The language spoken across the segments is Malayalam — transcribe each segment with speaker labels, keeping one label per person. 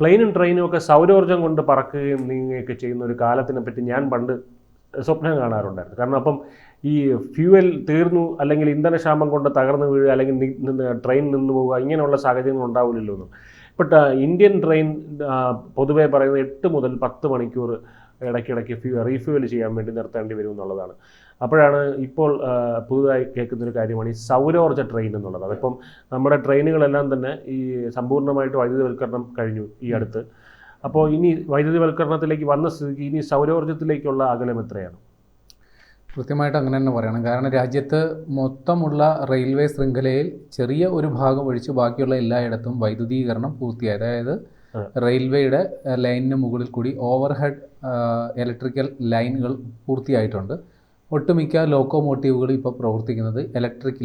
Speaker 1: പ്ലെയിനും ട്രെയിനും ഒക്കെ സൗരോർജ്ജം കൊണ്ട് പറക്കുകയും നീങ്ങുകയൊക്കെ ചെയ്യുന്ന ഒരു കാലത്തിനെ പറ്റി ഞാൻ പണ്ട് സ്വപ്നം കാണാറുണ്ടായിരുന്നു. കാരണം അപ്പം ഈ ഫ്യൂവൽ തീർന്നു, അല്ലെങ്കിൽ ഇന്ധനക്ഷാമം കൊണ്ട് തകർന്നു വീഴുക, അല്ലെങ്കിൽ ട്രെയിൻ നിന്ന് പോവുക, ഇങ്ങനെയുള്ള സാഹചര്യങ്ങൾ ഉണ്ടാവില്ലല്ലോ എന്നും. ബട്ട് ഇന്ത്യൻ ട്രെയിൻ പൊതുവേ പറയുന്നത് 8 മുതൽ 10 മണിക്കൂർ ഇടയ്ക്കിടയ്ക്ക് റീഫ്യൂവൽ ചെയ്യാൻ വേണ്ടി നിർത്തേണ്ടി വരും എന്നുള്ളതാണ്. അപ്പോഴാണ് ഇപ്പോൾ പുതുതായി കേൾക്കുന്നൊരു കാര്യമാണ് ഈ സൗരോർജ്ജ ട്രെയിൻ എന്നുള്ളത്. അതിപ്പം നമ്മുടെ ട്രെയിനുകളെല്ലാം തന്നെ ഈ സമ്പൂർണ്ണമായിട്ട് വൈദ്യുതിവൽക്കരണം കഴിഞ്ഞു ഈ അടുത്ത്. അപ്പോൾ ഇനി വൈദ്യുതിവൽക്കരണത്തിലേക്ക് വന്ന സ്ഥിതിക്ക് ഇനി സൗരോർജ്ജത്തിലേക്കുള്ള അകലം എത്രയാണ്?
Speaker 2: കൃത്യമായിട്ട് അങ്ങനെ തന്നെ പറയണം. കാരണം രാജ്യത്ത് മൊത്തമുള്ള റെയിൽവേ ശൃംഖലയിൽ ചെറിയ ഒരു ഭാഗം ഒഴിച്ച് ബാക്കിയുള്ള എല്ലായിടത്തും വൈദ്യുതീകരണം പൂർത്തിയായി. അതായത് റെയിൽവേയുടെ ലൈനിന് മുകളിൽ കൂടി ഓവർഹെഡ് ഇലക്ട്രിക്കൽ ലൈനുകൾ പൂർത്തിയായിട്ടുണ്ട്. ഒട്ടുമിക്ക ലോക്കോമോട്ടീവുകൾ ഇപ്പോൾ പ്രവർത്തിക്കുന്നത് ഇലക്ട്രിക്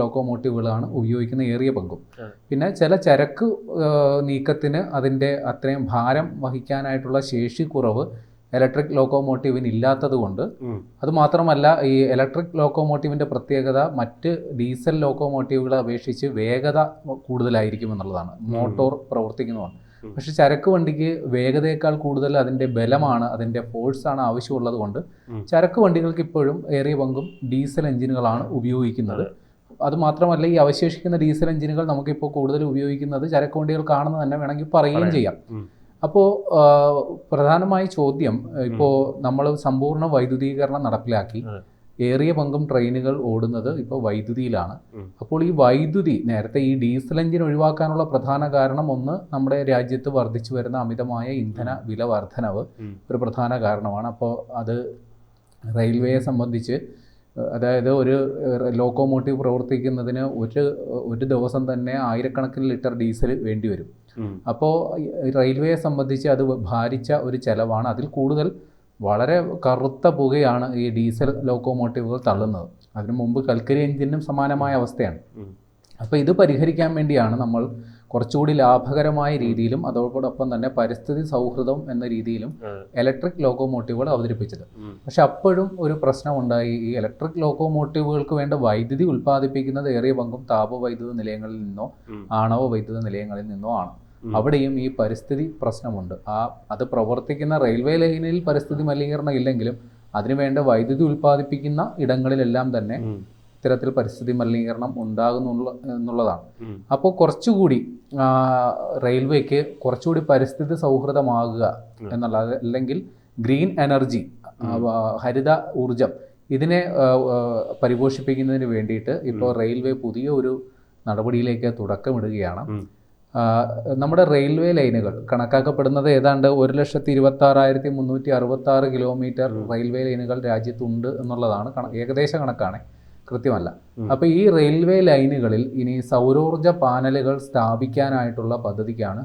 Speaker 2: ലോക്കോമോട്ടീവുകളാണ് ഉപയോഗിക്കുന്ന ഏറിയ പങ്കും. പിന്നെ ചില ചരക്ക് നീക്കത്തിന് അതിൻ്റെ അത്രയും ഭാരം വഹിക്കാനായിട്ടുള്ള ശേഷി കുറവ് ഇലക്ട്രിക് ലോക്കോമോട്ടീവിന് ഇല്ലാത്തത് കൊണ്ട്, അതുമാത്രമല്ല ഈ ഇലക്ട്രിക് ലോക്കോമോട്ടീവിൻ്റെ പ്രത്യേകത മറ്റ് ഡീസൽ ലോക്കോമോട്ടീവുകളെ അപേക്ഷിച്ച് വേഗത കൂടുതലായിരിക്കും എന്നുള്ളതാണ്. മോട്ടോർ പ്രവർത്തിക്കുന്നതാണ്. പക്ഷെ ചരക്ക് വണ്ടിക്ക് വേഗതയേക്കാൾ കൂടുതൽ അതിൻ്റെ ബലമാണ്, അതിൻ്റെ ഫോഴ്സാണ് ആവശ്യമുള്ളത് കൊണ്ട് ചരക്ക് വണ്ടികൾക്ക് ഇപ്പോഴും ഏറിയ പങ്കും ഡീസൽ എഞ്ചിനുകളാണ് ഉപയോഗിക്കുന്നത്. അതുമാത്രമല്ല ഈ അവശേഷിക്കുന്ന ഡീസൽ എഞ്ചിനുകൾ നമുക്കിപ്പോൾ കൂടുതൽ ഉപയോഗിക്കുന്നത് ചരക്ക് വണ്ടികൾക്കാണെന്ന് തന്നെ വേണമെങ്കിൽ പറയുകയും ചെയ്യാം. അപ്പോൾ പ്രധാനമായ ചോദ്യം, ഇപ്പോൾ നമ്മൾ സമ്പൂർണ്ണ വൈദ്യുതീകരണം നടപ്പിലാക്കി, ഏറിയ പങ്കും ട്രെയിനുകൾ ഓടുന്നത് ഇപ്പോൾ വൈദ്യുതിയിലാണ്. അപ്പോൾ ഈ വൈദ്യുതി, നേരത്തെ ഈ ഡീസൽ എഞ്ചിൻ ഒഴിവാക്കാനുള്ള പ്രധാന കാരണം ഒന്ന്, നമ്മുടെ രാജ്യത്ത് വർദ്ധിച്ചു വരുന്ന അമിതമായ ഇന്ധന വില വർധനവ് ഒരു പ്രധാന കാരണമാണ്. അപ്പോൾ അത് റെയിൽവേയെ സംബന്ധിച്ച്, അതായത് ഒരു ലോക്കോമോട്ടീവ് പ്രവർത്തിക്കുന്നതിന് ഒരു ദിവസം തന്നെ ആയിരക്കണക്കിന് ലിറ്റർ ഡീസൽ വേണ്ടിവരും. അപ്പോൾ റെയിൽവേയെ സംബന്ധിച്ച് അത് ഭാരിച്ച ഒരു ചെലവാണ്. അതിൽ കൂടുതൽ വളരെ കറുത്ത പുകയാണ് ഈ ഡീസൽ ലോക്കോമോട്ടീവുകൾ തള്ളുന്നത്. അതിനു മുമ്പ് കൽക്കരി എഞ്ചിനും സമാനമായ അവസ്ഥയാണ്. അപ്പോൾ ഇത് പരിഹരിക്കാൻ വേണ്ടിയാണ് നമ്മൾ കുറച്ചുകൂടി ലാഭകരമായ രീതിയിലും അതോടൊപ്പം തന്നെ പരിസ്ഥിതി സൗഹൃദം എന്ന രീതിയിലും ഇലക്ട്രിക് ലോക്കോമോട്ടീവുകൾ അവതരിപ്പിച്ചത്. പക്ഷെ അപ്പോഴും ഒരു പ്രശ്നമുണ്ടായി. ഈ ഇലക്ട്രിക് ലോക്കോമോട്ടീവുകൾക്ക് വേണ്ട വൈദ്യുതി ഉൽപ്പാദിപ്പിക്കുന്നത് ഏറിയ പങ്കും താപവൈദ്യുത നിലയങ്ങളിൽ നിന്നോ ആണവ വൈദ്യുത നിലയങ്ങളിൽ നിന്നോ ആണ്. അവിടെയും ഈ പരിസ്ഥിതി പ്രശ്നമുണ്ട്. അത് പ്രവർത്തിക്കുന്ന റെയിൽവേ ലൈനിൽ പരിസ്ഥിതി മലിനീകരണം ഇല്ലെങ്കിലും അതിനുവേണ്ട വൈദ്യുതി ഉൽപ്പാദിപ്പിക്കുന്ന ഇടങ്ങളിലെല്ലാം തന്നെ ഇത്തരത്തിൽ പരിസ്ഥിതി മലിനീകരണം ഉണ്ടാകുന്നു എന്നുള്ളതാണ്. അപ്പോൾ കുറച്ചുകൂടി റെയിൽവേക്ക് കുറച്ചുകൂടി പരിസ്ഥിതി സൗഹൃദമാകുക എന്നുള്ളത്, അല്ലെങ്കിൽ ഗ്രീൻ എനർജി, ഹരിത ഊർജം, ഇതിനെ പരിപോഷിപ്പിക്കുന്നതിന് വേണ്ടിയിട്ട് ഇപ്പോൾ റെയിൽവേ പുതിയ ഒരു നടപടിയിലേക്ക് തുടക്കമിടുകയാണ്. നമ്മുടെ റെയിൽവേ ലൈനുകൾ കണക്കാക്കപ്പെടുന്നത് ഏതാണ്ട് 1,26,366 കിലോമീറ്റർ റെയിൽവേ ലൈനുകൾ രാജ്യത്തുണ്ട് എന്നുള്ളതാണ് ഏകദേശ കണക്കാണ്, കൃത്യമല്ല. അപ്പോൾ ഈ റെയിൽവേ ലൈനുകളിൽ ഇനി സൗരോർജ പാനലുകൾ സ്ഥാപിക്കാനായിട്ടുള്ള പദ്ധതിക്കാണ്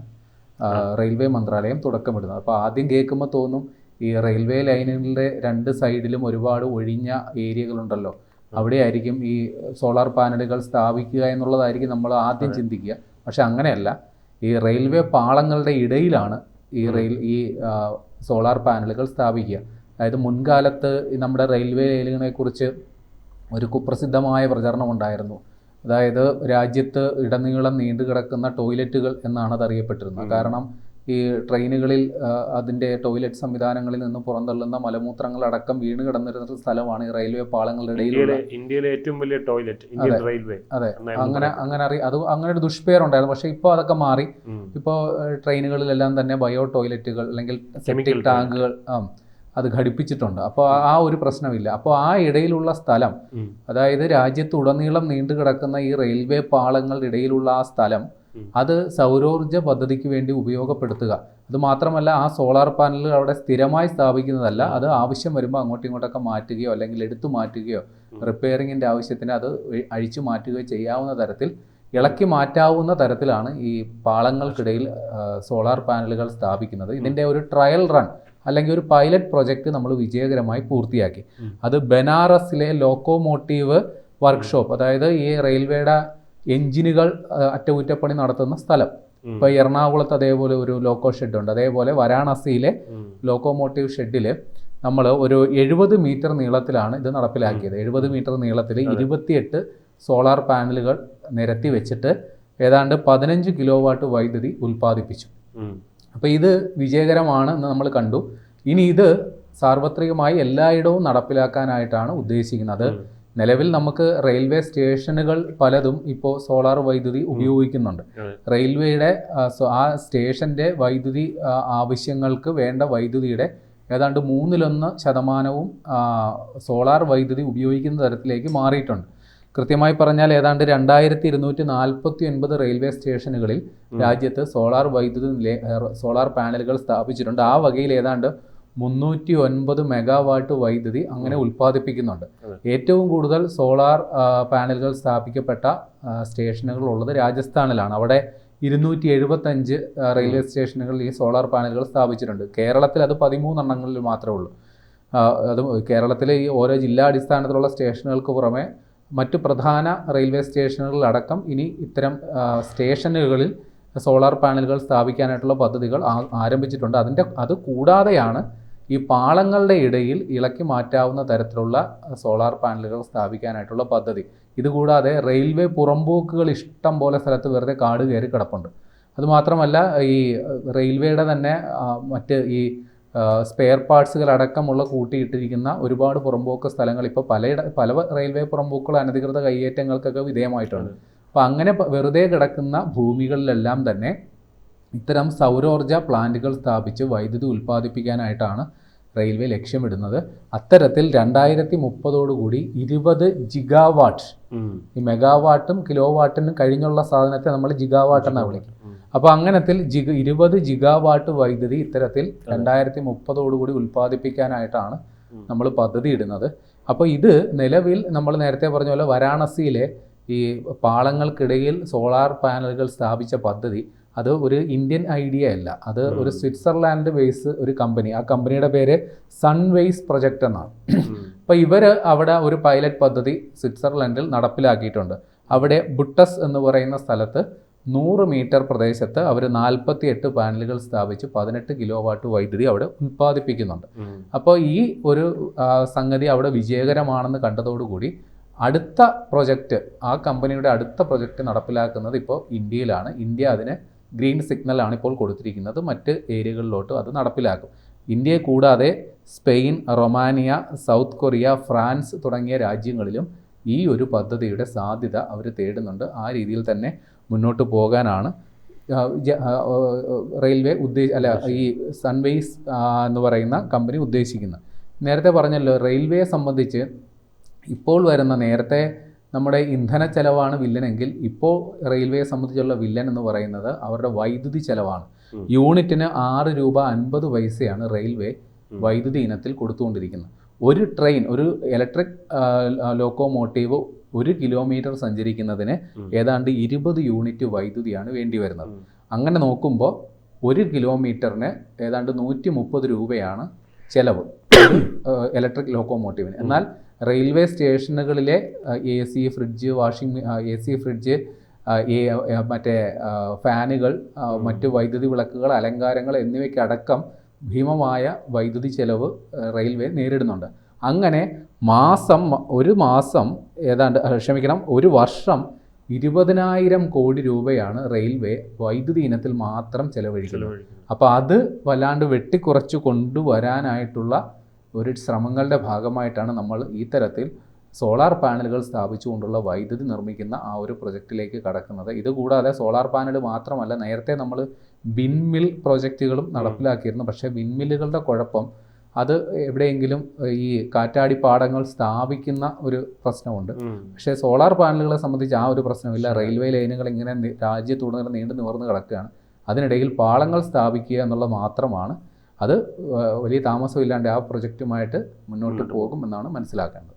Speaker 2: റെയിൽവേ മന്ത്രാലയം തുടക്കമിടുന്നത്. അപ്പോൾ ആദ്യം കേൾക്കുമ്പോൾ തോന്നും ഈ റെയിൽവേ ലൈനുകളുടെ 2 സൈഡിലും ഒരുപാട് ഒഴിഞ്ഞ ഏരിയകളുണ്ടല്ലോ, അവിടെയായിരിക്കും ഈ സോളാർ പാനലുകൾ സ്ഥാപിക്കുക എന്നുള്ളതായിരിക്കും നമ്മൾ ആദ്യം ചിന്തിക്കുക. പക്ഷെ അങ്ങനെയല്ല. ഈ റെയിൽവേ പാളങ്ങളുടെ ഇടയിലാണ് ഈ സോളാർ പാനലുകൾ സ്ഥാപിക്കുക. അതായത് മുൻകാലത്ത് നമ്മുടെ റെയിൽവേ ലൈനുകളെക്കുറിച്ച് ഒരു കുപ്രസിദ്ധമായ പ്രചരണം ഉണ്ടായിരുന്നു. അതായത് രാജ്യത്ത് ഇടനീളം നീണ്ടുകിടക്കുന്ന ടോയ്ലറ്റുകൾ എന്നാണ് അത് അറിയപ്പെട്ടിരുന്നത്. കാരണം ഈ ട്രെയിനുകളിൽ അതിൻ്റെ ടോയ്ലറ്റ് സംവിധാനങ്ങളിൽ നിന്ന് പുറന്തള്ളുന്ന മലമൂത്രങ്ങളടക്കം വീണ് കിടന്നിരുന്ന സ്ഥലമാണ് ഈ റെയിൽവേ പാളങ്ങളുടെ ഇടയിലുള്ള
Speaker 1: ഇന്ത്യയിലെ ഏറ്റവും വലിയ ടോയ്ലറ്റ് ഇന്ത്യൻ റെയിൽവേ.
Speaker 2: അതെ, അങ്ങനെ ഒരു ദുഷ്പേരുണ്ടായിരുന്നു. പക്ഷേ ഇപ്പോൾ അതൊക്കെ മാറി. ഇപ്പോൾ ട്രെയിനുകളിലെല്ലാം തന്നെ ബയോ ടോയ്ലറ്റുകൾ അല്ലെങ്കിൽ സെപ്റ്റിക് ടാങ്കുകൾ അത് ഘടിപ്പിച്ചിട്ടുണ്ട്. അപ്പോൾ ആ ഒരു പ്രശ്നമില്ല. അപ്പോൾ ആ ഇടയിലുള്ള സ്ഥലം, അതായത് രാജ്യത്തുടനീളം നീണ്ടുകിടക്കുന്ന ഈ റെയിൽവേ പാളങ്ങളുടെ ഇടയിലുള്ള ആ സ്ഥലം, അത് സൗരോർജ പദ്ധതിക്ക് വേണ്ടി ഉപയോഗപ്പെടുത്തുക. അതുമാത്രമല്ല, ആ സോളാർ പാനലുകൾ അവിടെ സ്ഥിരമായി സ്ഥാപിക്കുന്നതല്ല, അത് ആവശ്യം വരുമ്പോൾ അങ്ങോട്ടും ഇങ്ങോട്ടൊക്കെ മാറ്റുകയോ അല്ലെങ്കിൽ എടുത്തു മാറ്റുകയോ റിപ്പയറിങ്ങിൻ്റെ ആവശ്യത്തിന് അത് അഴിച്ചു മാറ്റുകയോ ചെയ്യാവുന്ന തരത്തിൽ, ഇളക്കി മാറ്റാവുന്ന തരത്തിലാണ് ഈ പാളങ്ങൾക്കിടയിൽ സോളാർ പാനലുകൾ സ്ഥാപിക്കുന്നത്. ഇതിൻ്റെ ഒരു ട്രയൽ റൺ അല്ലെങ്കിൽ ഒരു പൈലറ്റ് പ്രൊജക്റ്റ് നമ്മൾ വിജയകരമായി പൂർത്തിയാക്കി. അത് ബനാറസിലെ ലോക്കോമോട്ടീവ് വർക്ക്ഷോപ്പ്, അതായത് ഈ റെയിൽവേയുടെ എഞ്ചിനുകൾ അറ്റകുറ്റപ്പണി നടത്തുന്ന സ്ഥലം. ഇപ്പോൾ എറണാകുളത്ത് അതേപോലെ ഒരു ലോക്കോ ഷെഡ് ഉണ്ട്. അതേപോലെ വാരാണസിയിലെ ലോക്കോമോട്ടീവ് ഷെഡിൽ നമ്മൾ ഒരു 70 മീറ്റർ നീളത്തിലാണ് ഇത് നടപ്പിലാക്കിയത്. 70 മീറ്റർ നീളത്തിൽ 28 സോളാർ പാനലുകൾ നിരത്തി വെച്ചിട്ട് ഏതാണ്ട് 15 കിലോ വാട്ട് വൈദ്യുതി ഉൽപ്പാദിപ്പിച്ചു. അപ്പോൾ ഇത് വിജയകരമാണ് എന്ന് നമ്മൾ കണ്ടു. ഇനി ഇത് സാർവത്രികമായി എല്ലായിടവും നടപ്പിലാക്കാനായിട്ടാണ് ഉദ്ദേശിക്കുന്നത്. നിലവിൽ നമുക്ക് റെയിൽവേ സ്റ്റേഷനുകൾ പലതും ഇപ്പോൾ സോളാർ വൈദ്യുതി ഉപയോഗിക്കുന്നുണ്ട്. റെയിൽവേയുടെ ആ സ്റ്റേഷൻ്റെ വൈദ്യുതി ആവശ്യങ്ങൾക്ക് വേണ്ട വൈദ്യുതിയുടെ ഏതാണ്ട് 1/3% സോളാർ വൈദ്യുതി ഉപയോഗിക്കുന്ന തരത്തിലേക്ക് മാറിയിട്ടുണ്ട്. കൃത്യമായി പറഞ്ഞാൽ ഏതാണ്ട് 2249 റെയിൽവേ സ്റ്റേഷനുകളിൽ രാജ്യത്ത് സോളാർ പാനലുകൾ സ്ഥാപിച്ചിട്ടുണ്ട്. ആ വകയിൽ ഏതാണ്ട് 309 മെഗാവാട്ട് വൈദ്യുതി അങ്ങനെ ഉൽപ്പാദിപ്പിക്കുന്നുണ്ട്. ഏറ്റവും കൂടുതൽ സോളാർ പാനലുകൾ സ്ഥാപിക്കപ്പെട്ട സ്റ്റേഷനുകൾ ഉള്ളത് രാജസ്ഥാനിലാണ്. അവിടെ 275 റെയിൽവേ സ്റ്റേഷനുകളിൽ ഈ സോളാർ പാനലുകൾ സ്ഥാപിച്ചിട്ടുണ്ട്. കേരളത്തിൽ അത് 13 എണ്ണങ്ങളിൽ മാത്രമേ ഉള്ളൂ. അത് കേരളത്തിലെ ഈ ഓരോ ജില്ലാ അടിസ്ഥാനത്തിലുള്ള സ്റ്റേഷനുകൾക്ക് പുറമെ മറ്റു പ്രധാന റെയിൽവേ സ്റ്റേഷനുകളിലടക്കം ഇനി ഇത്തരം സ്റ്റേഷനുകളിൽ സോളാർ പാനലുകൾ സ്ഥാപിക്കാനായിട്ടുള്ള പദ്ധതികൾ ആരംഭിച്ചിട്ടുണ്ട്. അത് കൂടാതെയാണ് ഈ പാളങ്ങളുടെ ഇടയിൽ ഇളക്കി മാറ്റാവുന്ന തരത്തിലുള്ള സോളാർ പാനലുകൾ സ്ഥാപിക്കാനായിട്ടുള്ള പദ്ധതി. ഇതുകൂടാതെ റെയിൽവേ പുറമ്പോക്കുകൾ ഇഷ്ടം പോലെ സ്ഥലത്ത് വെറുതെ കാട് കയറി കിടപ്പുണ്ട്. അതുമാത്രമല്ല ഈ റെയിൽവേയുടെ തന്നെ മറ്റ് ഈ സ്പെയർ പാർട്സുകൾ അടക്കമുള്ള കൂട്ടിയിട്ടിരിക്കുന്ന ഒരുപാട് പുറമ്പോക്ക് സ്ഥലങ്ങൾ ഇപ്പോൾ പല റെയിൽവേ പുറമ്പോക്കുകൾ അനധികൃത കയ്യേറ്റങ്ങൾക്കൊക്കെ വിധേയമായിട്ടുണ്ട്. അപ്പോൾ അങ്ങനെ വെറുതെ കിടക്കുന്ന ഭൂമികളിലെല്ലാം തന്നെ ഇത്തരം സൗരോർജ പ്ലാന്റുകൾ സ്ഥാപിച്ച് വൈദ്യുതി ഉൽപ്പാദിപ്പിക്കാനായിട്ടാണ് റെയിൽവേ ലക്ഷ്യമിടുന്നത്. അത്തരത്തിൽ 2030 20 ജിഗാവാട്ട്, ഈ മെഗാവാട്ടും കിലോ വാട്ടിനും കഴിഞ്ഞുള്ള സാധനത്തെ നമ്മൾ ജിഗാവാട്ട് എന്നാണ് വിളിക്കുന്നത്. അപ്പോൾ അങ്ങനത്തിൽ 20 ജിഗാവാട്ട് വൈദ്യുതി ഇത്തരത്തിൽ 2030 ഉൽപ്പാദിപ്പിക്കാനായിട്ടാണ് നമ്മൾ പദ്ധതി ഇടുന്നത്. അപ്പോൾ ഇത് നിലവിൽ നമ്മൾ നേരത്തെ പറഞ്ഞ പോലെ വാരാണസിയിലെ ഈ പാളങ്ങൾക്കിടയിൽ സോളാർ പാനലുകൾ സ്ഥാപിച്ച പദ്ധതി അത് ഒരു ഇന്ത്യൻ ഐഡിയ അല്ല. അത് ഒരു സ്വിറ്റ്സർലാൻഡ് ബേസ് ഒരു കമ്പനി, ആ കമ്പനിയുടെ പേര് സൺവേസ് പ്രൊജക്റ്റ് എന്നാണ്. അപ്പോൾ ഇവർ അവിടെ ഒരു പൈലറ്റ് പദ്ധതി സ്വിറ്റ്സർലൻഡിൽ നടപ്പിലാക്കിയിട്ടുണ്ട്. അവിടെ ബുട്ടസ് എന്ന് പറയുന്ന സ്ഥലത്ത് 100 മീറ്റർ പ്രദേശത്ത് അവർ 48 പാനലുകൾ സ്ഥാപിച്ച് 18 കിലോ വാട്ട് വൈദ്യുതി അവിടെ ഉൽപ്പാദിപ്പിക്കുന്നുണ്ട്. അപ്പോൾ ഈ ഒരു സംഗതി അവിടെ വിജയകരമാണെന്ന് കണ്ടതോടുകൂടി അടുത്ത പ്രൊജക്റ്റ്, ആ കമ്പനിയുടെ അടുത്ത പ്രൊജക്റ്റ് നടപ്പിലാക്കുന്നത് ഇപ്പോൾ ഇന്ത്യയിലാണ്. ഇന്ത്യ അതിന് ഗ്രീൻ സിഗ്നലാണ് ഇപ്പോൾ കൊടുത്തിരിക്കുന്നത്. മറ്റ് ഏരിയകളിലോട്ട് അത് നടപ്പിലാക്കും. ഇന്ത്യയെ കൂടാതെ Spain, Romania, south Korea, France തുടങ്ങിയ രാജ്യങ്ങളിലും ഈ ഒരു പദ്ധതിയുടെ സാധ്യത അവർ തേടുന്നുണ്ട്. ആ രീതിയിൽ തന്നെ മുന്നോട്ട് പോകാനാണ് റെയിൽവേ ഈ സൺവേസ് എന്ന് പറയുന്ന കമ്പനി ഉദ്ദേശിക്കുന്നത്. നേരത്തെ പറഞ്ഞല്ലോ, റെയിൽവേയെ സംബന്ധിച്ച് ഇപ്പോൾ വരുന്ന, നേരത്തെ നമ്മുടെ ഇന്ധന ചെലവാണ് വില്ലനെങ്കിൽ ഇപ്പോൾ റെയിൽവേയെ സംബന്ധിച്ചുള്ള വില്ലൻ എന്ന് പറയുന്നത് അവരുടെ വൈദ്യുതി ചെലവാണ്. യൂണിറ്റിന് 6 രൂപ 50 പൈസയാണ് റെയിൽവേ വൈദ്യുതി ഇനത്തിൽ കൊടുത്തുകൊണ്ടിരിക്കുന്നത്. ഒരു ട്രെയിൻ, ഒരു ഇലക്ട്രിക് ലോക്കോമോട്ടീവ് 1 കിലോമീറ്റർ സഞ്ചരിക്കുന്നതിന് ഏതാണ്ട് 20 യൂണിറ്റ് വൈദ്യുതിയാണ് വേണ്ടി വരുന്നത്. അങ്ങനെ നോക്കുമ്പോൾ 1 കിലോമീറ്ററിന് ഏതാണ്ട് 130 രൂപയാണ് ചെലവ് ഇലക്ട്രിക് ലോക്കോമോട്ടീവിന്. എന്നാൽ റെയിൽവേ സ്റ്റേഷനുകളിലെ AC ഫ്രിഡ്ജ്, AC ഫ്രിഡ്ജ്, മറ്റേ ഫാനുകൾ, മറ്റ് വൈദ്യുതി വിളക്കുകൾ, അലങ്കാരങ്ങൾ എന്നിവയ്ക്കടക്കം ഭീമമായ വൈദ്യുതി ചെലവ് റെയിൽവേ നേരിടുന്നുണ്ട്. അങ്ങനെ ഒരു വർഷം 20,000 കോടി രൂപയാണ് റെയിൽവേ വൈദ്യുതി ഇനത്തിൽ മാത്രം ചെലവഴിക്കുന്നത്. അപ്പോൾ അത് വല്ലാണ്ട് വെട്ടിക്കുറച്ച് കൊണ്ടുവരാനായിട്ടുള്ള ഒരു ശ്രമങ്ങളുടെ ഭാഗമായിട്ടാണ് നമ്മൾ ഈ തരത്തിൽ സോളാർ പാനലുകൾ സ്ഥാപിച്ചുകൊണ്ടുള്ള വൈദ്യുതി നിർമ്മിക്കുന്ന ആ ഒരു പ്രൊജക്റ്റിലേക്ക് കടക്കുന്നത്. ഇതുകൂടാതെ സോളാർ പാനൽ മാത്രമല്ല, നേരത്തെ നമ്മൾ വിൻമിൽ പ്രോജക്റ്റുകളും നടപ്പിലാക്കിയിരുന്നു. പക്ഷേ വിൻമില്ലുകളുടെ കുഴപ്പം, അത് എവിടെയെങ്കിലും ഈ കാറ്റാടിപ്പാടങ്ങൾ സ്ഥാപിക്കുന്ന ഒരു പ്രശ്നമുണ്ട്. പക്ഷേ സോളാർ പാനലുകളെ സംബന്ധിച്ച് ആ ഒരു പ്രശ്നമില്ല. റെയിൽവേ ലൈനുകൾ ഇങ്ങനെ രാജ്യത്തുടനീളം നീണ്ടു നിവർന്ന് കിടക്കുകയാണ്. അതിനിടയിൽ പാളങ്ങൾ സ്ഥാപിക്കുക എന്നുള്ളത് മാത്രമാണ്. അത് വലിയ താമസമില്ലാണ്ട് ആ പ്രൊജക്റ്റുമായിട്ട് മുന്നോട്ട് പോകുമെന്നാണ് മനസ്സിലാക്കേണ്ടത്.